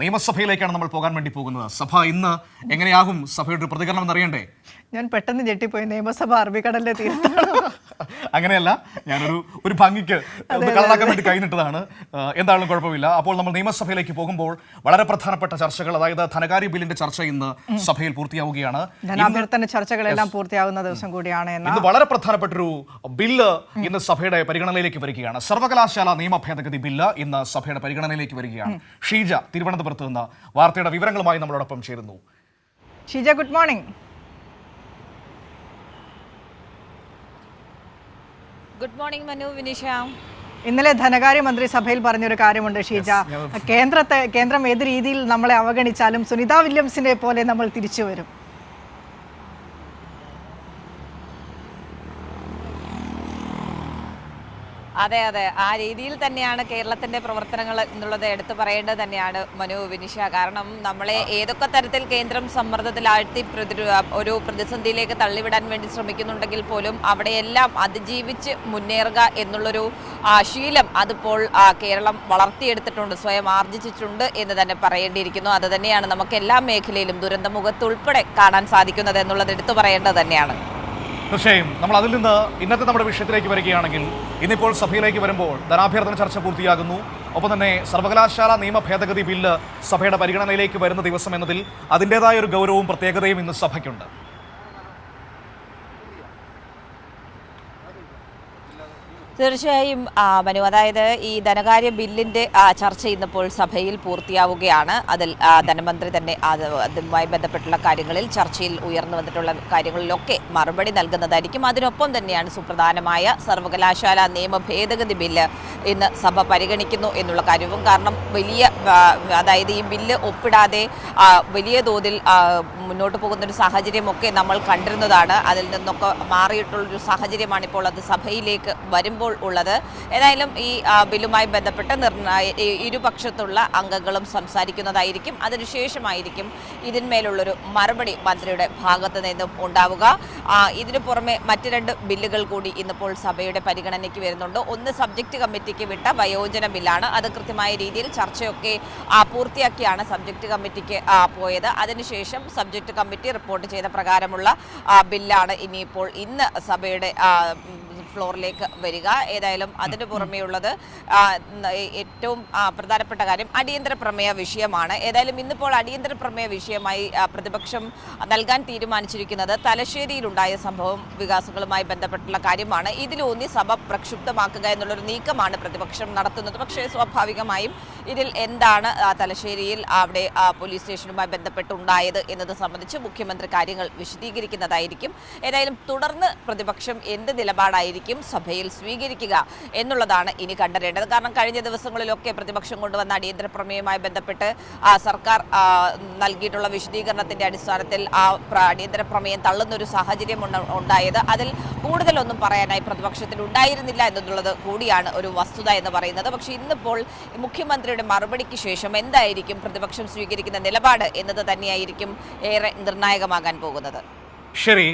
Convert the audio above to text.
നിയമസഭയിലേക്കാണ് നമ്മൾ പോകാൻ വേണ്ടി പോകുന്നത്. സഭ ഇന്ന് എങ്ങനെയാകും സഭയുടെ പ്രതികരണം എന്നറിയണ്ടേ? ഞാൻ പെട്ടെന്ന് ഞെട്ടിപ്പോയി. നിയമസഭ അറബിക്കടലിലെ തീർത്ഥാടനം അങ്ങനെയല്ല, ഞാനൊരു ഭംഗിക്ക് കളറാക്കാൻ വേണ്ടി കൈനിട്ടതാണ്. എന്തായാലും കുഴപ്പമില്ല. അപ്പോൾ നമ്മൾ നിയമസഭയിലേക്ക് പോകുമ്പോൾ വളരെ പ്രധാനപ്പെട്ട ചർച്ചകൾ, അതായത് ധനകാര്യ ബില്ലിന്റെ ചർച്ച ഇന്ന് സഭയിൽ പൂർത്തിയാവുകയാണ്. ധനാഭ്യർത്ഥന ചർച്ചകളെല്ലാം പൂർത്തിയാവുന്ന ദിവസം കൂടിയാണ്. ഇന്ന് വളരെ പ്രധാനപ്പെട്ടൊരു ബില്ല് ഇന്ന് സഭയുടെ പരിഗണനയിലേക്ക് വരികയാണ്. സർവകലാശാല നിയമ ഭേദഗതി ബില്ല് ഇന്ന് സഭയുടെ പരിഗണനയിലേക്ക് വരികയാണ്. ഷീജ തിരുവനന്തപുരത്ത് നിന്ന് വാർത്തയുടെ വിവരങ്ങളുമായി നമ്മളോടൊപ്പം ചേരുന്നു. Sheeja, good morning. Good morning Manu, Vinisha. ഇന്നലെ ധനകാര്യമന്ത്രി സഭയിൽ പറഞ്ഞൊരു കാര്യമുണ്ട് ഷീജ. കേന്ദ്രം ഏത് രീതിയിൽ നമ്മളെ അവഗണിച്ചാലും സുനിത വില്യംസിനെ പോലെ നമ്മൾ തിരിച്ചു വരും. അതെ അതെ, ആ രീതിയിൽ തന്നെയാണ് കേരളത്തിന്റെ പ്രവർത്തനങ്ങൾ എന്നുള്ളത് എടുത്തു പറയേണ്ടത് തന്നെയാണ് മനു, വിനിഷ. കാരണം നമ്മളെ ഏതൊക്കെ തരത്തിൽ കേന്ദ്രം സമ്മർദ്ദത്തിലാഴ്ത്തി ഒരു പ്രതിസന്ധിയിലേക്ക് തള്ളിവിടാൻ വേണ്ടി ശ്രമിക്കുന്നുണ്ടെങ്കിൽ പോലും അവിടെയെല്ലാം അതിജീവിച്ച് മുന്നേറുക എന്നുള്ളൊരു ശീലം അതിപ്പോൾ കേരളം വളർത്തിയെടുത്തിട്ടുണ്ട്, സ്വയം ആർജിച്ചിട്ടുണ്ട് എന്ന് തന്നെ പറയേണ്ടിയിരിക്കുന്നു. അത് തന്നെയാണ് നമുക്ക് എല്ലാ മേഖലയിലും ദുരന്തമുഖത്ത് ഉൾപ്പെടെ കാണാൻ സാധിക്കുന്നത് എന്നുള്ളത് എടുത്തു പറയേണ്ടത് തന്നെയാണ്. തീർച്ചയായും നമ്മൾ അതിൽ നിന്ന് ഇന്നത്തെ നമ്മുടെ വിഷയത്തിലേക്ക് വരികയാണെങ്കിൽ, ഇന്നിപ്പോൾ സഭയിലേക്ക് വരുമ്പോൾ ധനാഭ്യർത്ഥന ചർച്ച പൂർത്തിയാകുന്നു. ഒപ്പം തന്നെ സർവകലാശാല നിയമ ഭേദഗതി ബില്ല് സഭയുടെ പരിഗണനയിലേക്ക് വരുന്ന ദിവസം എന്നതിൽ അതിൻ്റെതായ ഒരു ഗൗരവവും പ്രത്യേകതയും ഇന്ന് സഭയ്ക്കുണ്ട്. തീർച്ചയായും മനു, അതായത് ഈ ധനകാര്യ ബില്ലിന്റെ ചർച്ച ഇന്നിപ്പോൾ സഭയിൽ പൂർത്തിയാവുകയാണ്. അതിൽ ധനമന്ത്രി തന്നെ അതുമായി ബന്ധപ്പെട്ടുള്ള കാര്യങ്ങളിൽ ചർച്ചയിൽ ഉയർന്നു വന്നിട്ടുള്ള കാര്യങ്ങളിലൊക്കെ മറുപടി നൽകുന്നതായിരിക്കും. അതിനൊപ്പം തന്നെയാണ് സുപ്രധാനമായ സർവകലാശാല നിയമ ഭേദഗതി ബില്ല് ഇന്ന് സഭ പരിഗണിക്കുന്നു എന്നുള്ള കാര്യവും. കാരണം അതായത് ഈ ബില്ല് ഒപ്പിടാതെ വലിയ തോതിൽ മുന്നോട്ട് പോകുന്നൊരു സാഹചര്യമൊക്കെ നമ്മൾ കണ്ടിരുന്നതാണ്. അതിൽ നിന്നൊക്കെ മാറിയിട്ടുള്ളൊരു സാഹചര്യമാണ് ഇപ്പോൾ അത് സഭയിലേക്ക് വരുമ്പോൾ ഉള്ളത്. ഏതായാലും ഈ ബില്ലുമായി ബന്ധപ്പെട്ട് ഇരുപക്ഷത്തുള്ള അംഗങ്ങളും സംസാരിക്കുന്നതായിരിക്കും. അതിനുശേഷമായിരിക്കും ഇതിന്മേലുള്ളൊരു മറുപടി മന്ത്രിയുടെ ഭാഗത്ത് നിന്നും ഉണ്ടാവുക. ഇതിനു പുറമെ മറ്റ് 2 ബില്ലുകൾ കൂടി ഇന്നിപ്പോൾ സഭയുടെ പരിഗണനയ്ക്ക് വരുന്നുണ്ട്. ഒന്ന് സബ്ജക്റ്റ് കമ്മിറ്റിക്ക് വിട്ട വയോജന ബില്ലാണ്. അത് കൃത്യമായ രീതിയിൽ ചർച്ചയൊക്കെ പൂർത്തിയാക്കിയാണ് സബ്ജക്റ്റ് കമ്മിറ്റിക്ക് പോയത്. അതിനുശേഷം സബ്ജക്റ്റ് കമ്മിറ്റി റിപ്പോർട്ട് ചെയ്ത പ്രകാരമുള്ള ബില്ലാണ് ഇന്ന് സഭയുടെ ഫ്ലോറിലേക്ക് വരിക. ഏതായാലും അതിന് പുറമെയുള്ളത് ഏറ്റവും പ്രധാനപ്പെട്ട കാര്യം അടിയന്തര പ്രമേയ വിഷയമാണ്. ഏതായാലും ഇന്നിപ്പോൾ അടിയന്തര പ്രമേയ വിഷയമായി പ്രതിപക്ഷം നൽകാൻ തീരുമാനിച്ചിരിക്കുന്നത് തലശ്ശേരിയിലുണ്ടായ സംഭവം വികാസങ്ങളുമായി ബന്ധപ്പെട്ടുള്ള കാര്യമാണ്. ഇതിലൂന്നി സഭ പ്രക്ഷുബ്ധമാക്കുക എന്നുള്ളൊരു നീക്കമാണ് പ്രതിപക്ഷം നടത്തുന്നത്. പക്ഷേ സ്വാഭാവികമായും ഇതിൽ എന്താണ് തലശ്ശേരിയിൽ അവിടെ പോലീസ് സ്റ്റേഷനുമായി ബന്ധപ്പെട്ടുണ്ടായത് എന്നത് സംബന്ധിച്ച് മുഖ്യമന്ത്രി കാര്യങ്ങൾ വിശദീകരിക്കുന്നതായിരിക്കും. ഏതായാലും തുടർന്ന് പ്രതിപക്ഷം എന്ത് നിലപാടായിരിക്കും സഭയിൽ സ്വീകരിക്കുക എന്നുള്ളതാണ് ഇനി കണ്ടറിയേണ്ടത്. കാരണം കഴിഞ്ഞ ദിവസങ്ങളിലൊക്കെ പ്രതിപക്ഷം കൊണ്ടുവന്ന അടിയന്തര പ്രമേയവുമായി ബന്ധപ്പെട്ട് സർക്കാർ നൽകിയിട്ടുള്ള വിശദീകരണത്തിന്റെ അടിസ്ഥാനത്തിൽ അടിയന്തര പ്രമേയം തള്ളുന്നൊരു സാഹചര്യം ഉണ്ടായത്. അതിൽ കൂടുതലൊന്നും പറയാനായി പ്രതിപക്ഷത്തിൽ ഉണ്ടായിരുന്നില്ല എന്നുള്ളത് കൂടിയാണ് ഒരു വസ്തുത എന്ന് പറയുന്നത്. പക്ഷേ ഇന്നിപ്പോൾ മുഖ്യമന്ത്രിയുടെ മറുപടിക്ക് ശേഷം എന്തായിരിക്കും പ്രതിപക്ഷം സ്വീകരിക്കുന്ന നിലപാട് എന്നത് തന്നെയായിരിക്കും ഏറെ നിർണായകമാകാൻ പോകുന്നത്. ശരി.